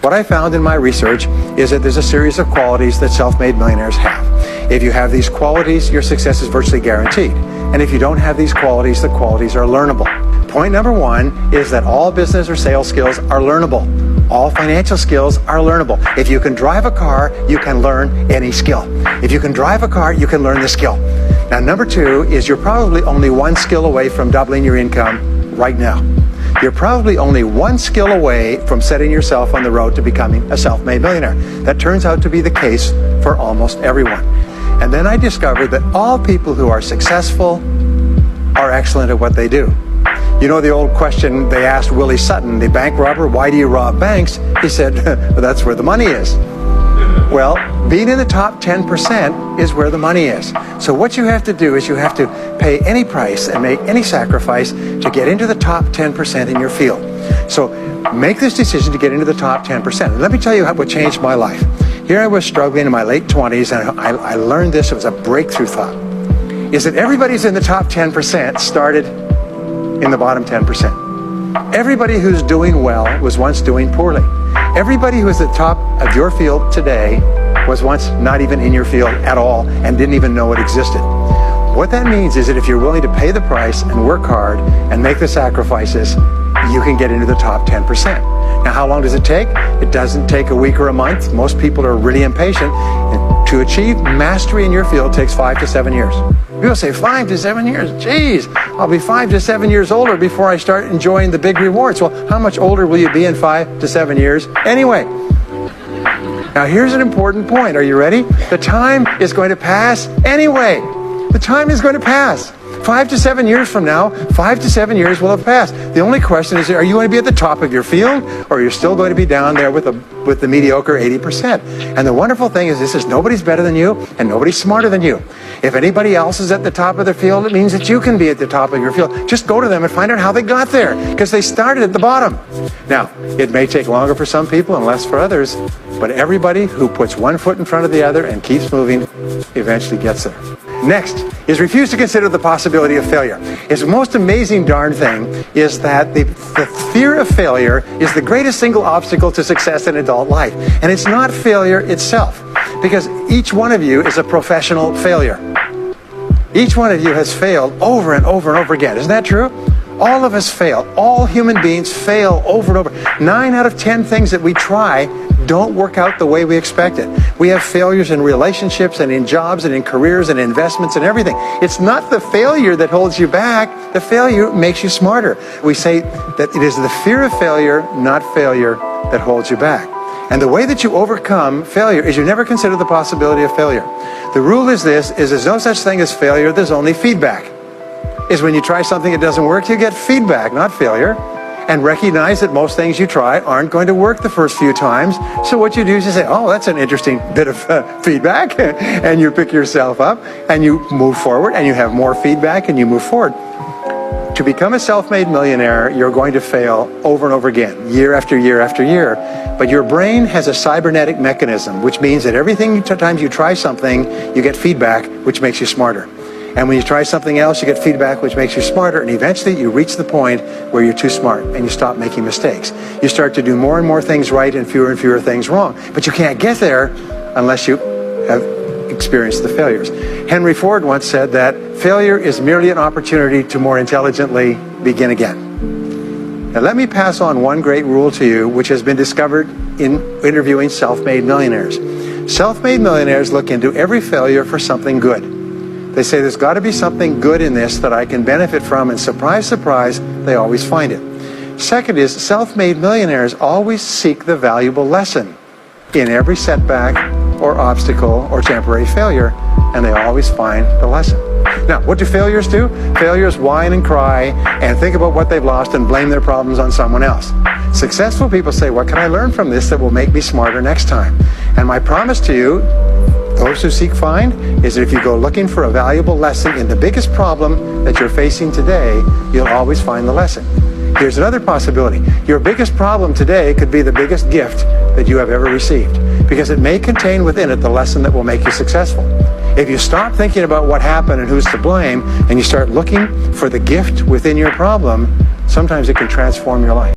What I found in my research is that there's a series of qualities that self-made millionaires have. If you have these qualities, your success is virtually guaranteed. And if you don't have these qualities, the qualities are learnable. Point number one is that all business or sales skills are learnable. All financial skills are learnable. If you can drive a car, you can learn any skill. If you can drive a car, you can learn the skill. Now, number two is you're probably only one skill away from doubling your income right now. You're probably only one skill away from setting yourself on the road to becoming a self-made millionaire. That turns out to be the case for almost everyone. And then I discovered that all people who are successful are excellent at what they do. You know the old question they asked Willie Sutton, the bank robber, why do you rob banks? He said, well, that's where the money is. Well, being in the top 10% is where the money is. So what you have to do is you have to pay any price and make any sacrifice to get into the top 10% in your field. So make this decision to get into the top 10%. And let me tell you what changed my life. Here I was struggling in my late 20s, and I learned this. It was a breakthrough thought. Is that everybody's in the top 10% started in the bottom 10%. Everybody who's doing well was once doing poorly. Everybody who is at the top of your field today was once not even in your field at all and didn't even know it existed. What that means is that if you're willing to pay the price and work hard and make the sacrifices, you can get into the top 10%. Now, how long does it take? It doesn't take a week or a month. Most people are really impatient. And to achieve mastery in your field takes 5 to 7 years. People say 5 to 7 years. Geez, I'll be 5 to 7 years older before I start enjoying the big rewards. Well, how much older will you be in 5 to 7 years anyway? Now, here's an important point. Are you ready? The time is going to pass anyway. The time is going to pass. 5 to 7 years from now, 5 to 7 years will have passed. The only question is, are you going to be at the top of your field, or are you still going to be down there with the mediocre 80%? And the wonderful thing is this is nobody's better than you, and nobody's smarter than you. If anybody else is at the top of their field, it means that you can be at the top of your field. Just go to them and find out how they got there, because they started at the bottom. Now, it may take longer for some people and less for others, but everybody who puts one foot in front of the other and keeps moving eventually gets there. Next is refuse to consider the possibility of failure. It's the most amazing darn thing is that the fear of failure is the greatest single obstacle to success in adult life. And it's not failure itself, because each one of you is a professional failure. Each one of you has failed over and over and over again. Isn't that true? All of us fail. All human beings fail over and over. 9 out of 10 things that we try don't work out the way we expected. We have failures in relationships and in jobs and in careers and investments and everything. It's not the failure that holds you back. The failure makes you smarter. We say that it is the fear of failure, not failure, that holds you back. And the way that you overcome failure is you never consider the possibility of failure. The rule is this, is there's no such thing as failure, there's only feedback. Is when you try something that doesn't work, you get feedback, not failure. And recognize that most things you try aren't going to work the first few times. So what you do is you say, oh, that's an interesting bit of feedback. And you pick yourself up and you move forward and you have more feedback and you move forward. To become a self-made millionaire, you're going to fail over and over again, year after year after year. But your brain has a cybernetic mechanism, which means that every time you try something, you get feedback, which makes you smarter. And when you try something else, you get feedback, which makes you smarter. And eventually you reach the point where you're too smart and you stop making mistakes. You start to do more and more things right and fewer things wrong. But you can't get there unless you have experienced the failures. Henry Ford once said that failure is merely an opportunity to more intelligently begin again. Now let me pass on one great rule to you, which has been discovered in interviewing self-made millionaires. Self-made millionaires look into every failure for something good. They say there's got to be something good in this that I can benefit from, and surprise, surprise, they always find it. Second is self-made millionaires always seek the valuable lesson in every setback or obstacle or temporary failure, and they always find the lesson. Now, what do failures do? Failures whine and cry and think about what they've lost and blame their problems on someone else. Successful people say, what can I learn from this that will make me smarter next time? And my promise to you, those who seek find, is that if you go looking for a valuable lesson in the biggest problem that you're facing today, you'll always find the lesson. Here's another possibility. Your biggest problem today could be the biggest gift that you have ever received, because it may contain within it the lesson that will make you successful. If you stop thinking about what happened and who's to blame, and you start looking for the gift within your problem, sometimes it can transform your life.